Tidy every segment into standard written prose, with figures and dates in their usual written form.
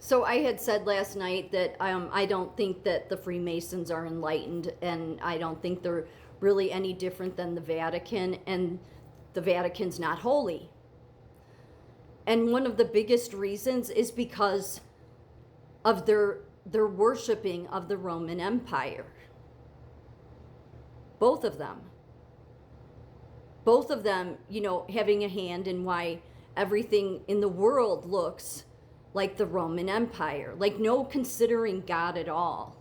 So I had said last night that I don't think that the Freemasons are enlightened, and I don't think they're really any different than the Vatican, and the Vatican's not holy. And one of the biggest reasons is because of their worshiping of the Roman Empire. Both of them. Both of them, having a hand in why everything in the world looks like the Roman Empire. Like no considering God at all.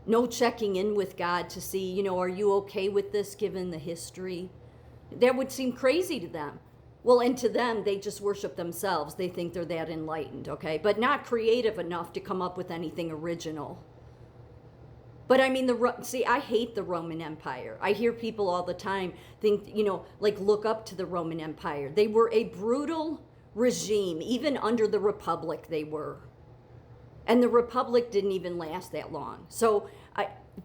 No checking in with God to see, are you okay with this given the history? That would seem crazy to them. Well, and to them, they just worship themselves. They think they're that enlightened, okay? But not creative enough to come up with anything original. But I mean, I hate the Roman Empire. I hear people all the time think, look up to the Roman Empire. They were a brutal regime, even under the Republic they were. And the Republic didn't even last that long.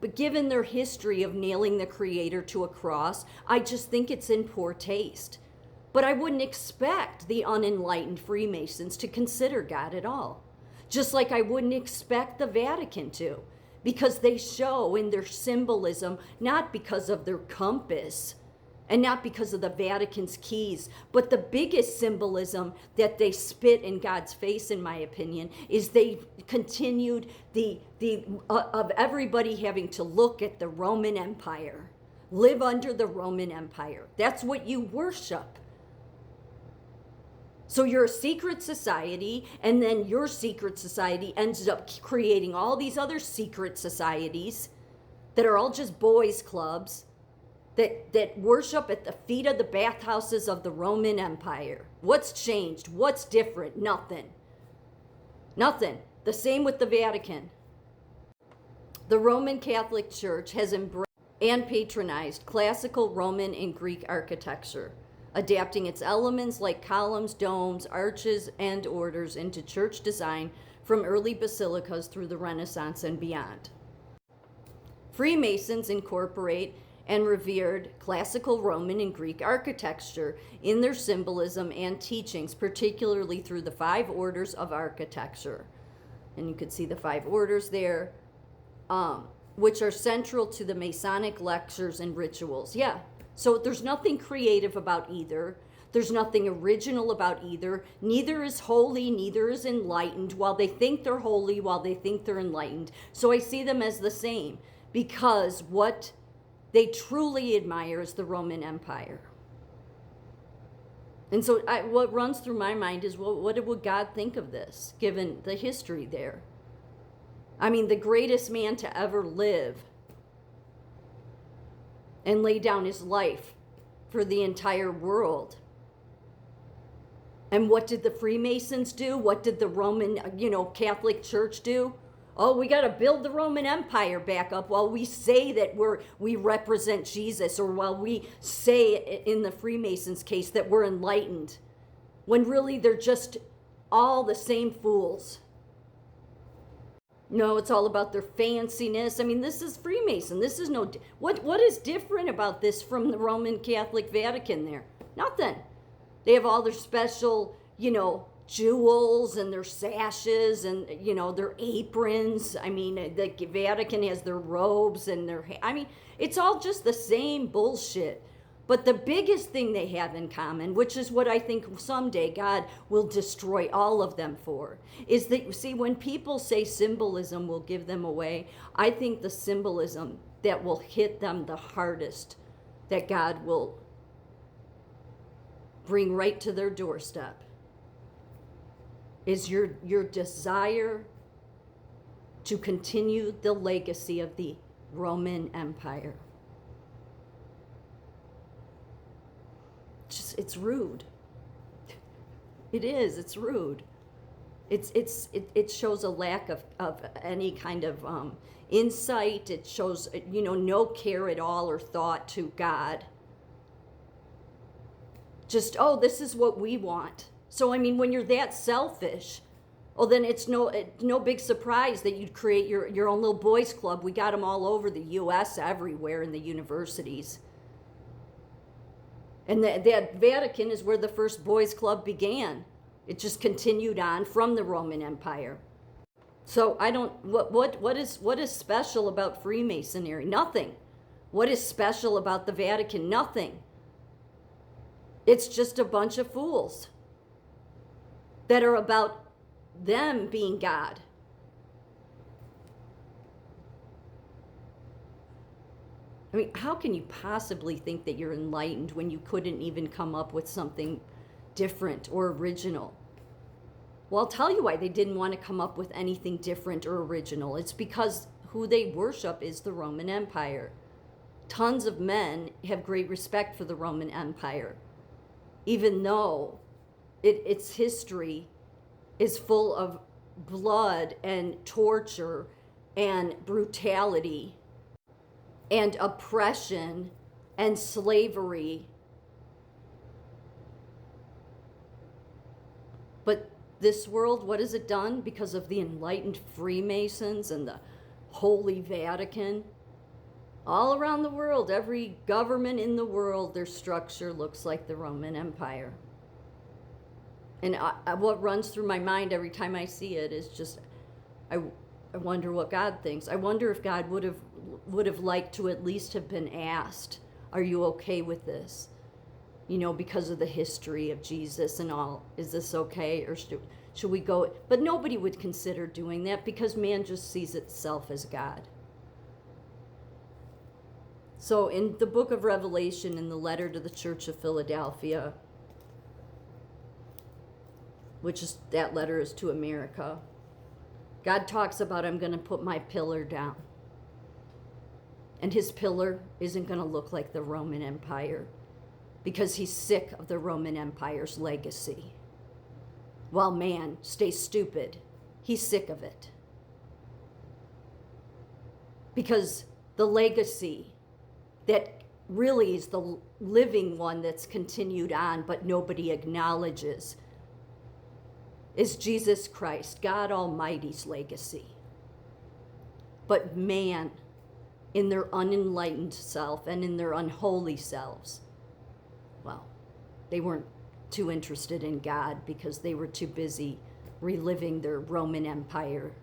But given their history of nailing the Creator to a cross, I just think it's in poor taste. But I wouldn't expect the unenlightened Freemasons to consider God at all. Just like I wouldn't expect the Vatican to. Because they show in their symbolism, not because of their compass and not because of the Vatican's keys, but the biggest symbolism that they spit in God's face, in my opinion, is they continued of everybody having to look at the Roman Empire, live under the Roman Empire. That's what you worship. So you're a secret society, and then your secret society ends up creating all these other secret societies that are all just boys' clubs that worship at the feet of the bathhouses of the Roman Empire. What's changed? What's different? Nothing. Nothing. The same with the Vatican. The Roman Catholic Church has embraced and patronized classical Roman and Greek architecture, adapting its elements like columns, domes, arches, and orders into church design from early basilicas through the Renaissance and beyond. Freemasons incorporate and revered classical Roman and Greek architecture in their symbolism and teachings, particularly through the 5 orders of architecture. And you could see the 5 orders there, which are central to the Masonic lectures and rituals. Yeah, so there's nothing creative about either. There's nothing original about either. Neither is holy, neither is enlightened. While they think they're holy, while they think they're enlightened. So I see them as the same, because what they truly admire is the Roman Empire. And so what runs through my mind is, well, what would God think of this, given the history there? I mean, the greatest man to ever live and lay down his life for the entire world. And what did the Freemasons do? What did the Roman, Catholic Church do? Oh, we got to build the Roman Empire back up while we say that we represent Jesus, or while we say in the Freemasons' case that we're enlightened, when really they're just all the same fools. No, it's all about their fanciness. I mean, this is Freemason. This is what is different about this from the Roman Catholic Vatican there? Nothing. They have all their special, jewels and their sashes and, their aprons. I mean, the Vatican has their robes and it's all just the same bullshit. But the biggest thing they have in common, which is what I think someday God will destroy all of them for, is that, see, when people say symbolism will give them away, I think the symbolism that will hit them the hardest, that God will bring right to their doorstep, is your desire to continue the legacy of the Roman Empire. It's rude. It is. It's rude. It shows a lack of any kind of insight. It shows no care at all or thought to God. Just, this is what we want. So I mean, when you're that selfish, then it's no big surprise that you'd create your own little boys club. We got them all over the U.S., everywhere in the universities. And that Vatican is where the first boys club began. It just continued on from the Roman Empire. So I don't, what is special about Freemasonry? Nothing. What is special about the Vatican? Nothing. It's just a bunch of fools that are about them being God. I mean, how can you possibly think that you're enlightened when you couldn't even come up with something different or original? Well, I'll tell you why they didn't want to come up with anything different or original. It's because who they worship is the Roman Empire. Tons of men have great respect for the Roman Empire, even though its history is full of blood and torture and brutality and oppression and slavery. But this world, what has it done? Because of the enlightened Freemasons and the Holy Vatican, all around the world, every government in the world, their structure looks like the Roman Empire. And what runs through my mind every time I see it is just, I wonder what God thinks. I wonder if God would have liked to at least have been asked, are you okay with this? You know, because of the history of Jesus and all, is this okay, or should we go? But nobody would consider doing that because man just sees itself as God. So in the book of Revelation, in the letter to the Church of Philadelphia, which is, that letter is to America, God talks about, I'm going to put my pillar down. And his pillar isn't going to look like the Roman Empire, because he's sick of the Roman Empire's legacy. While man stays stupid, he's sick of it. Because the legacy that really is the living one that's continued on but nobody acknowledges is Jesus Christ, God Almighty's legacy. But man, in their unenlightened self and in their unholy selves, well, they weren't too interested in God because they were too busy reliving their Roman Empire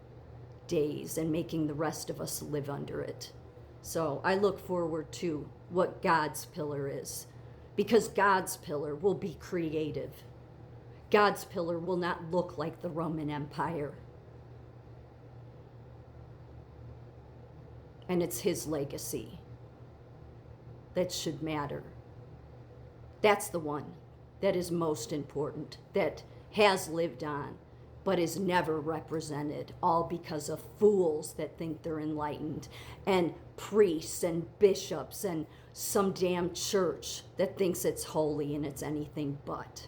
days and making the rest of us live under it. So I look forward to what God's pillar is, because God's pillar will be creative. God's pillar will not look like the Roman Empire. And it's his legacy that should matter. That's the one that is most important, that has lived on, but is never represented, all because of fools that think they're enlightened, and priests and bishops and some damn church that thinks it's holy and it's anything but.